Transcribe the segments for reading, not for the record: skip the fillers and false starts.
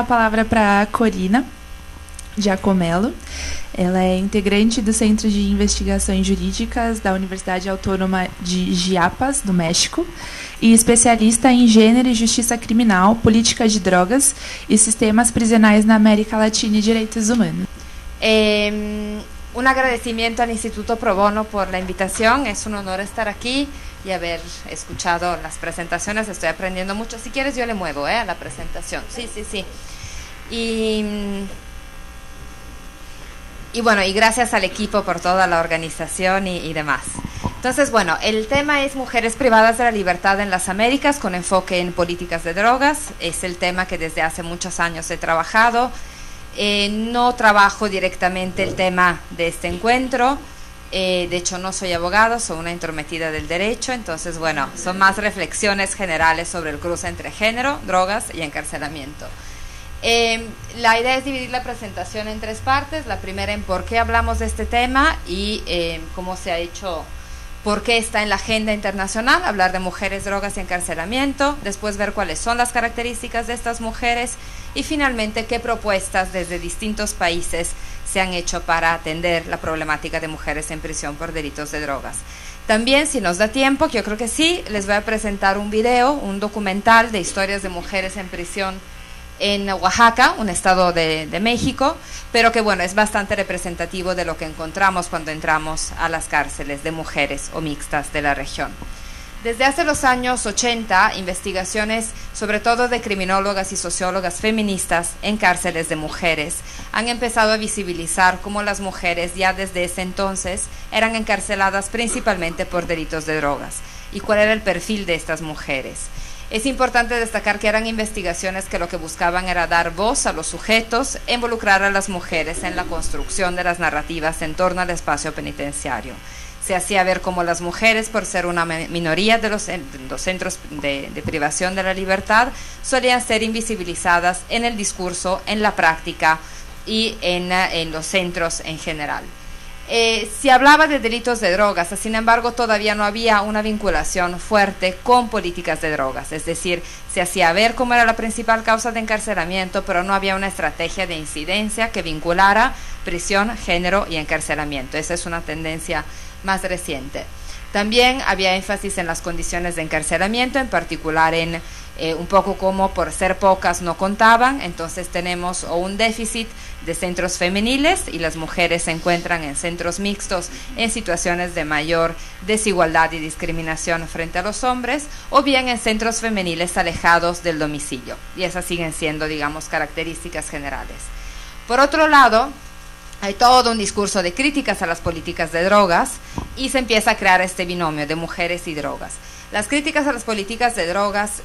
A palavra para a Corina Giacomello. Ela é integrante do Centro de Investigações Jurídicas da Universidade Autônoma de Chiapas, do México, e especialista em gênero e justiça criminal, política de drogas e sistemas prisionais na América Latina y derechos humanos. Un agradecimiento al Instituto Pro Bono por la invitación. Es un honor estar aquí y haber escuchado las presentaciones. Estoy aprendiendo mucho. Si quieres yo le muevo a la presentación. Sí. Y bueno, y gracias al equipo por toda la organización y demás. Entonces, bueno, el tema es mujeres privadas de la libertad en las Américas con enfoque en políticas de drogas. Es el tema que desde hace muchos años he trabajado. No trabajo directamente el tema de este encuentro. De hecho, no soy abogado, soy una intrometida del derecho. Entonces, bueno, son más reflexiones generales sobre el cruce entre género, drogas y encarcelamiento. La idea es dividir la presentación en tres partes. La primera en por qué hablamos de este tema y cómo se ha hecho, por qué está en la agenda internacional, hablar de mujeres, drogas y encarcelamiento, después ver cuáles son las características de estas mujeres y finalmente qué propuestas desde distintos países se han hecho para atender la problemática de mujeres en prisión por delitos de drogas. También, si nos da tiempo, que yo creo que sí, les voy a presentar un video, un documental de historias de mujeres en prisión en Oaxaca, un estado de México, pero que bueno, es bastante representativo de lo que encontramos cuando entramos a las cárceles de mujeres o mixtas de la región. Desde hace los años 80, investigaciones, sobre todo de criminólogas y sociólogas feministas en cárceles de mujeres, han empezado a visibilizar cómo las mujeres ya desde ese entonces eran encarceladas principalmente por delitos de drogas y cuál era el perfil de estas mujeres. Es importante destacar que eran investigaciones que lo que buscaban era dar voz a los sujetos, involucrar a las mujeres en la construcción de las narrativas en torno al espacio penitenciario. Se hacía ver cómo las mujeres, por ser una minoría de los centros de privación de la libertad, solían ser invisibilizadas en el discurso, en la práctica y en los centros en general. Se hablaba de delitos de drogas, sin embargo todavía no había una vinculación fuerte con políticas de drogas, es decir, se hacía ver cómo era la principal causa de encarcelamiento, pero no había una estrategia de incidencia que vinculara prisión, género y encarcelamiento. Esa es una tendencia más reciente. También había énfasis en las condiciones de encarcelamiento, en particular en un poco como por ser pocas no contaban, entonces tenemos un déficit de centros femeniles y las mujeres se encuentran en centros mixtos en situaciones de mayor desigualdad y discriminación frente a los hombres, o bien en centros femeniles alejados del domicilio, y esas siguen siendo, digamos, características generales. Por otro lado, hay todo un discurso de críticas a las políticas de drogas y se empieza a crear este binomio de mujeres y drogas. Las críticas a las políticas de drogas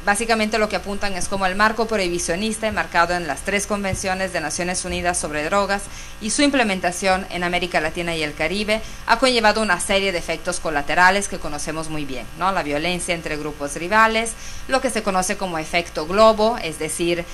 básicamente lo que apuntan es como el marco prohibicionista enmarcado en las 3 convenciones de Naciones Unidas sobre drogas y su implementación en América Latina y el Caribe ha conllevado una serie de efectos colaterales que conocemos muy bien, ¿no? La violencia entre grupos rivales, lo que se conoce como efecto globo, es decir,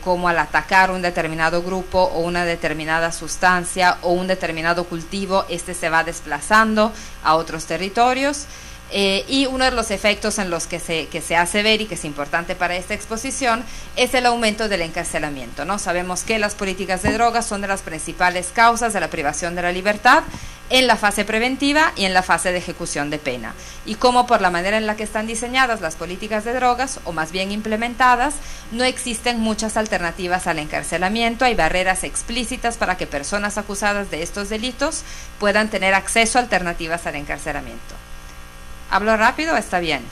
como al atacar un determinado grupo o una determinada sustancia o un determinado cultivo, este se va desplazando a otros territorios. Y uno de los efectos en los que se hace ver y que es importante para esta exposición es el aumento del encarcelamiento, ¿no? Sabemos que las políticas de drogas son de las principales causas de la privación de la libertad en la fase preventiva y en la fase de ejecución de pena, y como por la manera en la que están diseñadas las políticas de drogas, o más bien implementadas, no existen muchas alternativas al encarcelamiento. Hay barreras explícitas para que personas acusadas de estos delitos puedan tener acceso a alternativas al encarcelamiento. ¿Hablo rápido? ¿Está bien?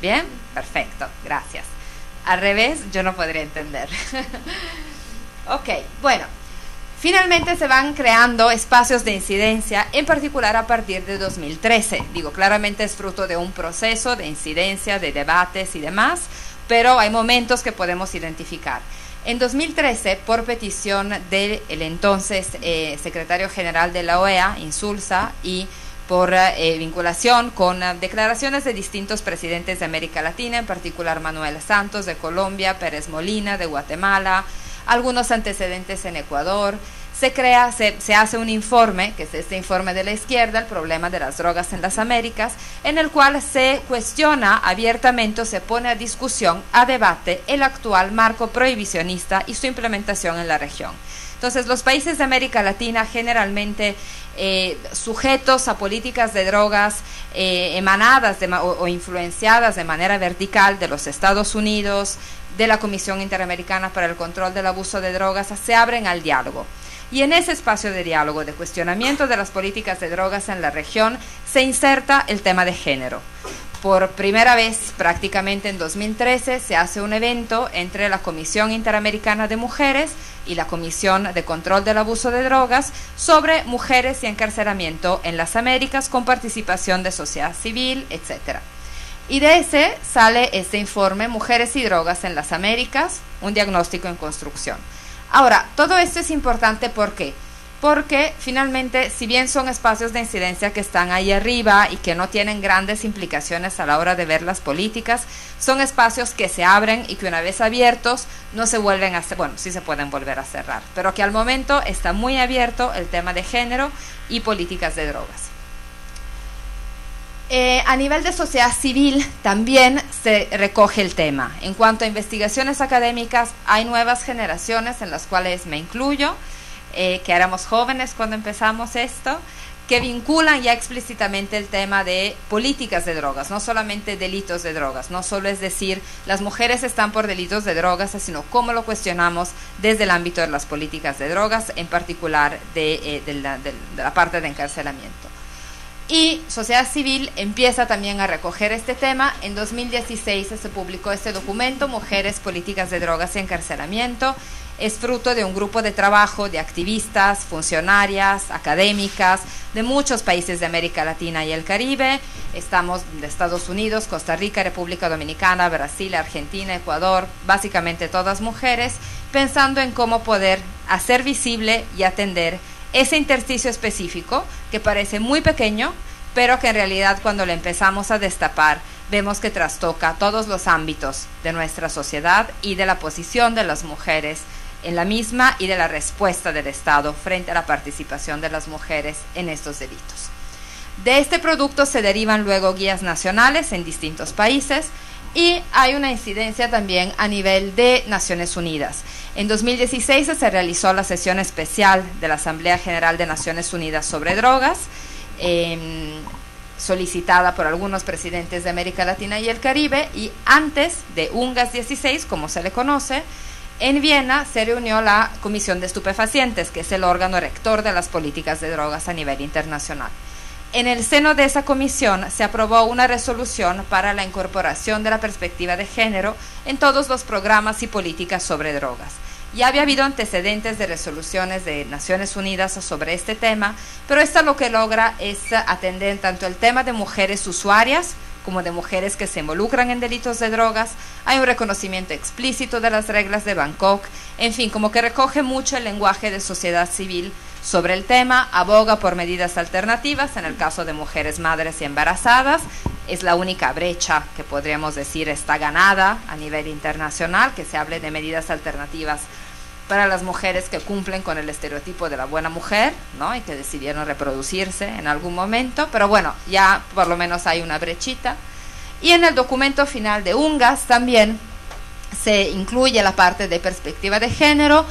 ¿Bien? Perfecto, gracias. Al revés, yo no podría entender. Ok, bueno. Finalmente se van creando espacios de incidencia, en particular a partir de 2013. Digo, claramente es fruto de un proceso de incidencia, de debates y demás, pero hay momentos que podemos identificar. En 2013, por petición del entonces secretario general de la OEA, Insulza, y por vinculación con declaraciones de distintos presidentes de América Latina, en particular Manuel Santos de Colombia, Pérez Molina de Guatemala, algunos antecedentes en Ecuador, se hace un informe, que es este informe de la izquierda, el problema de las drogas en las Américas, en el cual se cuestiona abiertamente o se pone a discusión, a debate, el actual marco prohibicionista y su implementación en la región. Entonces, los países de América Latina generalmente sujetos a políticas de drogas emanadas o influenciadas de manera vertical de los Estados Unidos, de la Comisión Interamericana para el Control del Abuso de Drogas, se abren al diálogo. Y en ese espacio de diálogo, de cuestionamiento de las políticas de drogas en la región, se inserta el tema de género. Por primera vez, prácticamente en 2013, se hace un evento entre la Comisión Interamericana de Mujeres y la Comisión de Control del Abuso de Drogas sobre mujeres y encarcelamiento en las Américas, con participación de sociedad civil, etc. Y de ese sale este informe, Mujeres y Drogas en las Américas, un diagnóstico en construcción. Ahora, todo esto es importante, ¿por qué? Porque finalmente, si bien son espacios de incidencia que están ahí arriba y que no tienen grandes implicaciones a la hora de ver las políticas, son espacios que se abren y que una vez abiertos no se vuelven a, bueno, sí se pueden volver a cerrar, pero que al momento está muy abierto el tema de género y políticas de drogas. A nivel de sociedad civil también se recoge el tema. En cuanto a investigaciones académicas, hay nuevas generaciones en las cuales me incluyo, que éramos jóvenes cuando empezamos esto, que vinculan ya explícitamente el tema de políticas de drogas, no solamente delitos de drogas, no solo es decir, las mujeres están por delitos de drogas, sino cómo lo cuestionamos desde el ámbito de las políticas de drogas, en particular de la parte de encarcelamiento. Y sociedad civil empieza también a recoger este tema. En 2016 se publicó este documento, Mujeres, Políticas de Drogas y Encarcelamiento. Es fruto de un grupo de trabajo de activistas, funcionarias, académicas, de muchos países de América Latina y el Caribe. Estamos de Estados Unidos, Costa Rica, República Dominicana, Brasil, Argentina, Ecuador, básicamente todas mujeres, pensando en cómo poder hacer visible y atender ese intersticio específico que parece muy pequeño, pero que en realidad cuando lo empezamos a destapar, vemos que trastoca todos los ámbitos de nuestra sociedad y de la posición de las mujeres en la misma y de la respuesta del Estado frente a la participación de las mujeres en estos delitos. De este producto se derivan luego guías nacionales en distintos países y hay una incidencia también a nivel de Naciones Unidas. En 2016 se realizó la sesión especial de la Asamblea General de Naciones Unidas sobre drogas, solicitada por algunos presidentes de América Latina y el Caribe, y antes de UNGAS 16, como se le conoce, en Viena se reunió la Comisión de Estupefacientes, que es el órgano rector de las políticas de drogas a nivel internacional. En el seno de esa comisión se aprobó una resolución para la incorporación de la perspectiva de género en todos los programas y políticas sobre drogas. Ya había habido antecedentes de resoluciones de Naciones Unidas sobre este tema, pero esta lo que logra es atender tanto el tema de mujeres usuarias como de mujeres que se involucran en delitos de drogas. Hay un reconocimiento explícito de las reglas de Bangkok, en fin, como que recoge mucho el lenguaje de sociedad civil sobre el tema, aboga por medidas alternativas en el caso de mujeres madres y embarazadas. Es la única brecha que podríamos decir está ganada a nivel internacional, que se hable de medidas alternativas para las mujeres que cumplen con el estereotipo de la buena mujer, ¿no? Y que decidieron reproducirse en algún momento, pero bueno, ya por lo menos hay una brechita. Y en el documento final de UNGAS también se incluye la parte de perspectiva de género.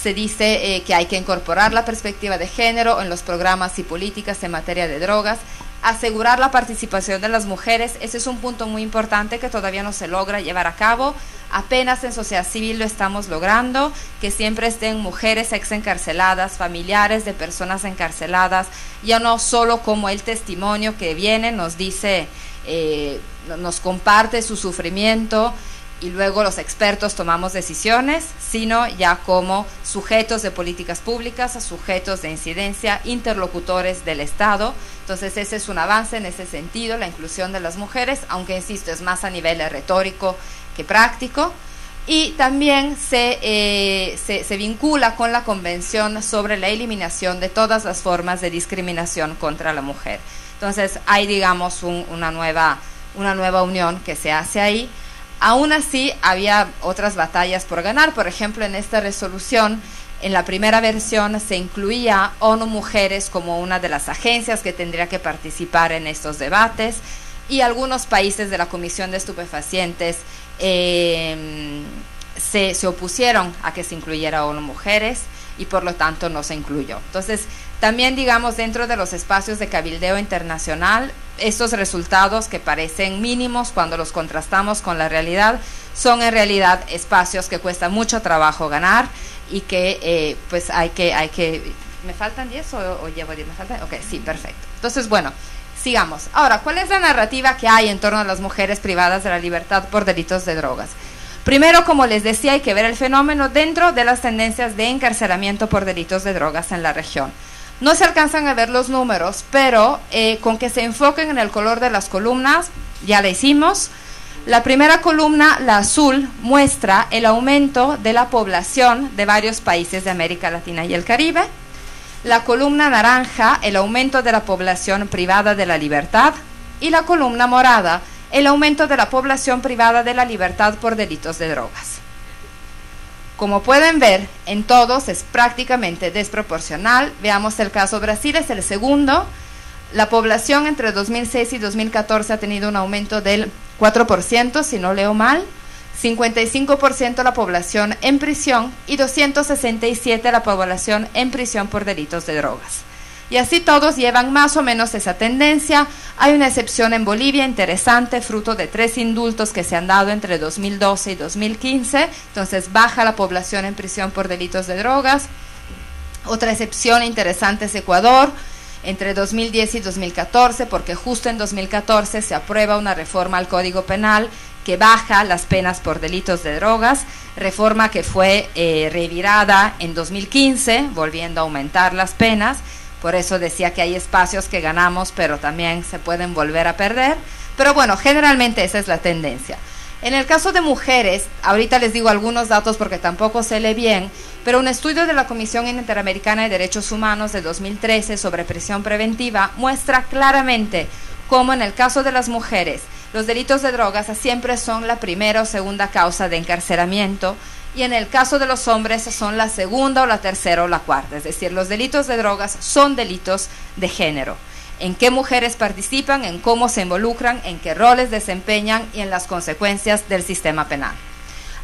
Se dice que hay que incorporar la perspectiva de género en los programas y políticas en materia de drogas, asegurar la participación de las mujeres. Ese es un punto muy importante que todavía no se logra llevar a cabo. Apenas en sociedad civil lo estamos logrando, que siempre estén mujeres exencarceladas, familiares de personas encarceladas, ya no solo como el testimonio que viene, nos dice, nos comparte su sufrimiento, y luego los expertos tomamos decisiones, sino ya como sujetos de políticas públicas, sujetos de incidencia, interlocutores del Estado. Entonces ese es un avance en ese sentido, la inclusión de las mujeres, aunque insisto, es más a nivel retórico que práctico. Y también se vincula con la Convención sobre la eliminación de todas las formas de discriminación contra la mujer. Entonces hay, digamos, una nueva unión que se hace ahí. Aún así, había otras batallas por ganar. Por ejemplo, en esta resolución En la primera versión se incluía ONU Mujeres como una de las agencias que tendría que participar en estos debates, y algunos países de la Comisión de Estupefacientes se opusieron a que se incluyera ONU Mujeres y por lo tanto no se incluyó. Entonces, también digamos dentro de los espacios de cabildeo internacional, estos resultados que parecen mínimos cuando los contrastamos con la realidad, son en realidad espacios que cuesta mucho trabajo ganar y que pues hay que ¿me faltan 10 o llevo 10? ¿Me faltan? Ok, sí, perfecto. Entonces, bueno, sigamos. Ahora, ¿cuál es la narrativa que hay en torno a las mujeres privadas de la libertad por delitos de drogas? Primero, como les decía, hay que ver el fenómeno dentro de las tendencias de encarcelamiento por delitos de drogas en la región. No se alcanzan a ver los números, pero con que se enfoquen en el color de las columnas, ya la hicimos. La primera columna, la azul, muestra el aumento de la población de varios países de América Latina y el Caribe. La columna naranja, el aumento de la población privada de la libertad. Y la columna morada, el aumento de la población privada de la libertad por delitos de drogas. Como pueden ver, en todos es prácticamente desproporcional. Veamos el caso Brasil, es el segundo. La población entre 2006 y 2014 ha tenido un aumento del 4%, si no leo mal, 55% la población en prisión y 267 la población en prisión por delitos de drogas. Y así todos llevan más o menos esa tendencia. Hay una excepción en Bolivia interesante, fruto de 3 indultos que se han dado entre 2012 y 2015, entonces baja la población en prisión por delitos de drogas. Otra excepción interesante es Ecuador, entre 2010 y 2014, porque justo en 2014 se aprueba una reforma al Código Penal que baja las penas por delitos de drogas, reforma que fue revirada en 2015, volviendo a aumentar las penas. Por eso decía que hay espacios que ganamos, pero también se pueden volver a perder. Pero bueno, generalmente esa es la tendencia. En el caso de mujeres, ahorita les digo algunos datos porque tampoco se lee bien, pero un estudio de la Comisión Interamericana de Derechos Humanos de 2013 sobre prisión preventiva muestra claramente cómo en el caso de las mujeres, los delitos de drogas siempre son la primera o segunda causa de encarcelamiento, y en el caso de los hombres son la segunda o la tercera o la cuarta, es decir, los delitos de drogas son delitos de género. En qué mujeres participan, en cómo se involucran, en qué roles desempeñan y en las consecuencias del sistema penal.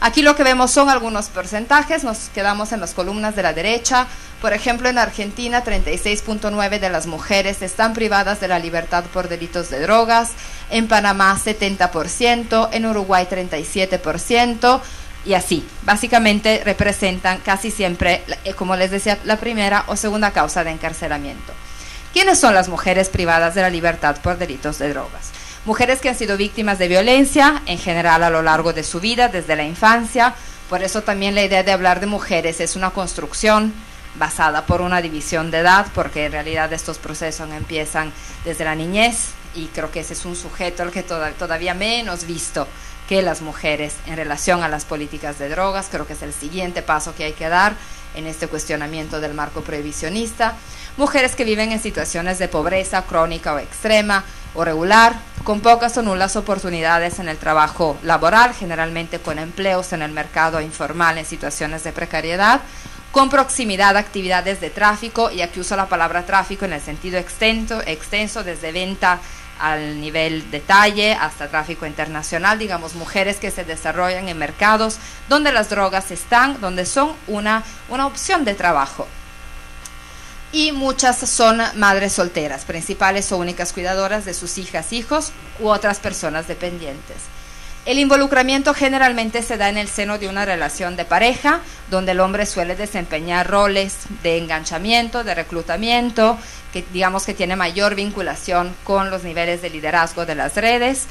Aquí lo que vemos son algunos porcentajes, nos quedamos en las columnas de la derecha. Por ejemplo, en Argentina 36.9% de las mujeres están privadas de la libertad por delitos de drogas, en Panamá 70%, en Uruguay 37%, y así, básicamente representan casi siempre, como les decía, la primera o segunda causa de encarcelamiento. ¿Quiénes son las mujeres privadas de la libertad por delitos de drogas? Mujeres que han sido víctimas de violencia, en general a lo largo de su vida, desde la infancia. Por eso también la idea de hablar de mujeres es una construcción basada por una división de edad, porque en realidad estos procesos empiezan desde la niñez, y creo que ese es un sujeto al que todavía menos visto que las mujeres en relación a las políticas de drogas. Creo que es el siguiente paso que hay que dar en este cuestionamiento del marco prohibicionista. Mujeres que viven en situaciones de pobreza crónica o extrema o regular, con pocas o nulas oportunidades en el trabajo laboral, generalmente con empleos en el mercado informal en situaciones de precariedad, con proximidad a actividades de tráfico, y aquí uso la palabra tráfico en el sentido extenso desde venta al nivel detalle hasta tráfico internacional, digamos, mujeres que se desarrollan en mercados donde las drogas están, donde son una opción de trabajo. Y muchas son madres solteras, principales o únicas cuidadoras de sus hijas, hijos u otras personas dependientes. El involucramiento generalmente se da en el seno de una relación de pareja, donde el hombre suele desempeñar roles de enganchamiento, de reclutamiento, que digamos que tiene mayor vinculación con los niveles de liderazgo de las redes,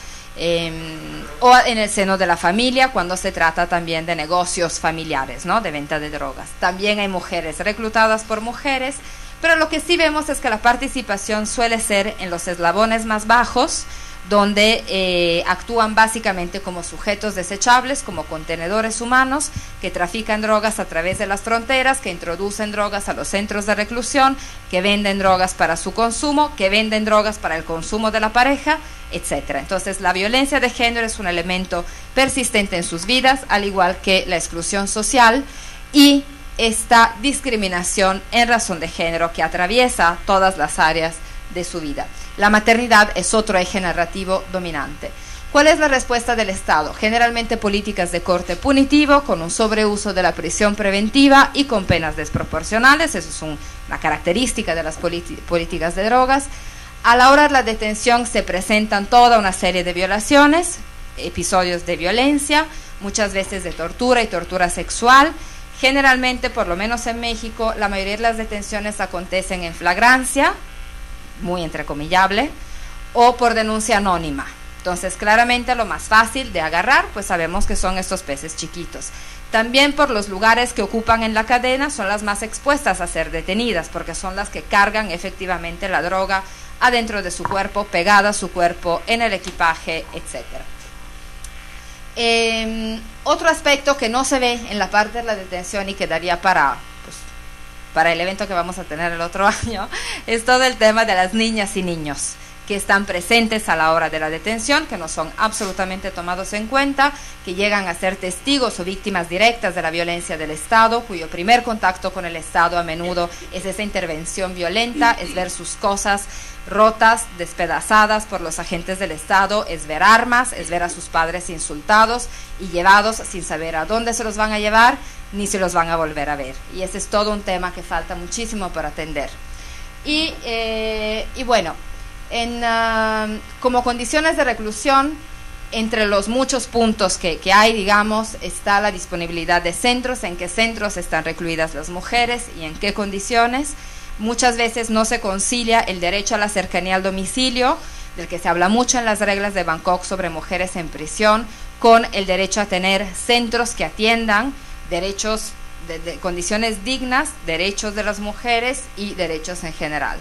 o en el seno de la familia, cuando se trata también de negocios familiares, ¿no?, de venta de drogas. También hay mujeres reclutadas por mujeres, pero lo que sí vemos es que la participación suele ser en los eslabones más bajos, donde actúan básicamente como sujetos desechables, como contenedores humanos que trafican drogas a través de las fronteras, que introducen drogas a los centros de reclusión, que venden drogas para su consumo, que venden drogas para el consumo de la pareja, etcétera. Entonces, la violencia de género es un elemento persistente en sus vidas, al igual que la exclusión social, y esta discriminación en razón de género que atraviesa todas las áreas de su vida. La maternidad es otro eje narrativo dominante. ¿Cuál es la respuesta del Estado? Generalmente políticas de corte punitivo, con un sobreuso de la prisión preventiva y con penas desproporcionales. Eso es una característica de las políticas de drogas. A la hora de la detención se presentan toda una serie de violaciones, episodios de violencia, muchas veces de tortura y tortura sexual. Generalmente, por lo menos en México, la mayoría de las detenciones acontecen en flagrancia, muy entrecomillable, o por denuncia anónima. Entonces, claramente lo más fácil de agarrar, pues sabemos que son estos peces chiquitos. También por los lugares que ocupan en la cadena son las más expuestas a ser detenidas, porque son las que cargan efectivamente la droga adentro de su cuerpo, pegada a su cuerpo, en el equipaje, etc. Otro aspecto que no se ve en la parte de la detención y que daría para el evento que vamos a tener el otro año, es todo el tema de las niñas y niños que están presentes a la hora de la detención, que no son absolutamente tomados en cuenta, que llegan a ser testigos o víctimas directas de la violencia del Estado, cuyo primer contacto con el Estado a menudo es esa intervención violenta, es ver sus cosas rotas, despedazadas por los agentes del Estado, es ver armas, es ver a sus padres insultados y llevados sin saber a dónde se los van a llevar, ni se los van a volver a ver. Y ese es todo un tema que falta muchísimo por atender. Y bueno, como condiciones de reclusión, entre los muchos puntos que hay, digamos, está la disponibilidad de centros, en qué centros están recluidas las mujeres y en qué condiciones. Muchas veces no se concilia el derecho a la cercanía al domicilio, del que se habla mucho en las reglas de Bangkok sobre mujeres en prisión, con el derecho a tener centros que atiendan derechos, de condiciones dignas, derechos de las mujeres y derechos en general.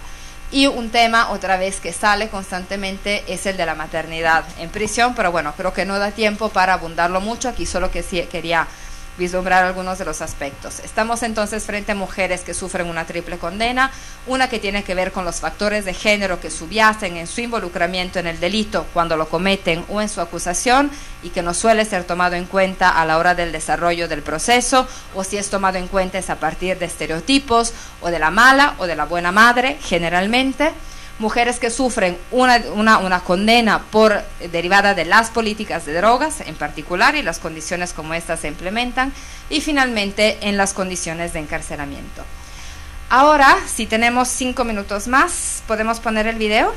Y un tema, otra vez, que sale constantemente es el de la maternidad en prisión, pero bueno, creo que no da tiempo para abundarlo mucho, aquí solo que sí quería vislumbrar algunos de los aspectos. Estamos entonces frente a mujeres que sufren una triple condena, una que tiene que ver con los factores de género que subyacen en su involucramiento en el delito cuando lo cometen o en su acusación, y que no suele ser tomado en cuenta a la hora del desarrollo del proceso, o si es tomado en cuenta es a partir de estereotipos o de la mala o de la buena madre, generalmente. Mujeres que sufren una condena derivada de las políticas de drogas en particular y las condiciones como estas se implementan, y finalmente en las condiciones de encarcelamiento. Ahora, si tenemos 5 minutos más, ¿podemos poner el video?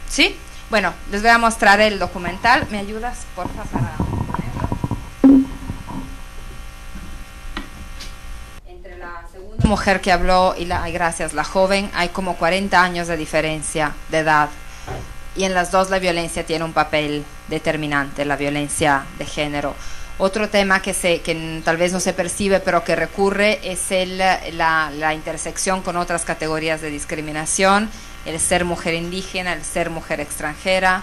¿Sí? Bueno, les voy a mostrar el documental. ¿Me ayudas, porfa, para ponerlo? Entre la segunda mujer que habló y la joven, hay como 40 años de diferencia de edad, y en las dos la violencia tiene un papel determinante, la violencia de género. Otro tema que tal vez no se percibe pero que recurre es la intersección con otras categorías de discriminación, el ser mujer indígena, el ser mujer extranjera,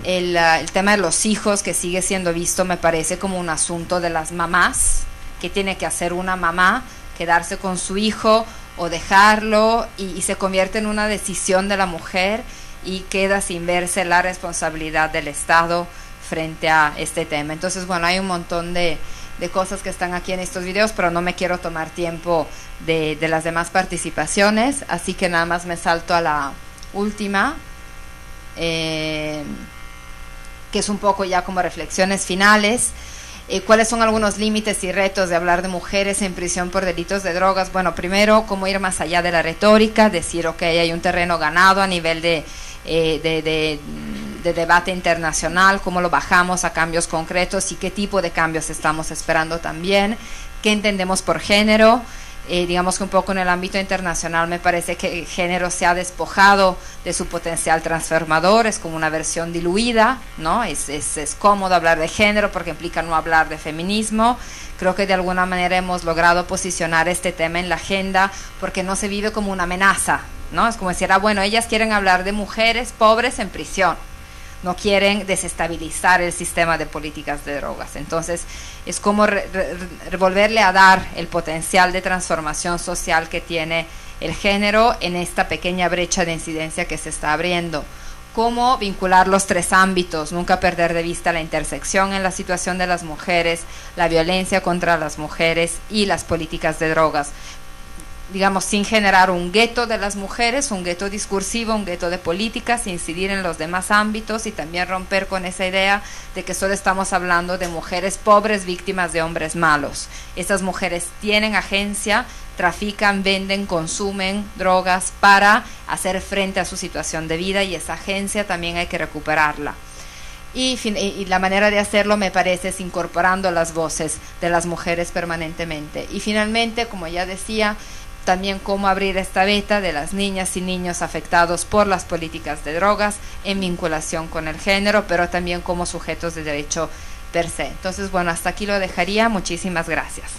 el tema de los hijos, que sigue siendo visto, me parece, como un asunto de las mamás, que tiene que hacer una mamá, quedarse con su hijo o dejarlo, y se convierte en una decisión de la mujer y queda sin verse la responsabilidad del Estado frente a este tema. Entonces, bueno, hay un montón de cosas que están aquí en estos videos, pero no me quiero tomar tiempo de las demás participaciones, así que nada más me salto a la última, que es un poco ya como reflexiones finales. ¿Cuáles son algunos límites y retos de hablar de mujeres en prisión por delitos de drogas? Bueno, primero, cómo ir más allá de la retórica, decir, ok, hay un terreno ganado a nivel de debate internacional, cómo lo bajamos a cambios concretos y qué tipo de cambios estamos esperando también, qué entendemos por género. Digamos que un poco en el ámbito internacional me parece que el género se ha despojado de su potencial transformador, es como una versión diluida, ¿no? Es cómodo hablar de género porque implica no hablar de feminismo. Creo que de alguna manera hemos logrado posicionar este tema en la agenda porque no se vive como una amenaza, ¿no? Es como decir, bueno, ellas quieren hablar de mujeres pobres en prisión, no quieren desestabilizar el sistema de políticas de drogas. Entonces, es como volverle a dar el potencial de transformación social que tiene el género en esta pequeña brecha de incidencia que se está abriendo. cómo vincular los tres ámbitos, nunca perder de vista la intersección en la situación de las mujeres, la violencia contra las mujeres y las políticas de drogas, digamos, sin generar un gueto de las mujeres, un gueto discursivo, un gueto de políticas, incidir en los demás ámbitos y también romper con esa idea de que solo estamos hablando de mujeres pobres víctimas de hombres malos. Esas mujeres tienen agencia, trafican, venden, consumen drogas para hacer frente a su situación de vida, y esa agencia también hay que recuperarla. Y la manera de hacerlo, me parece, es incorporando las voces de las mujeres permanentemente. Y finalmente, como ya decía, también cómo abrir esta beta de las niñas y niños afectados por las políticas de drogas en vinculación con el género, pero también como sujetos de derecho per se. Entonces, bueno, hasta aquí lo dejaría. Muchísimas gracias.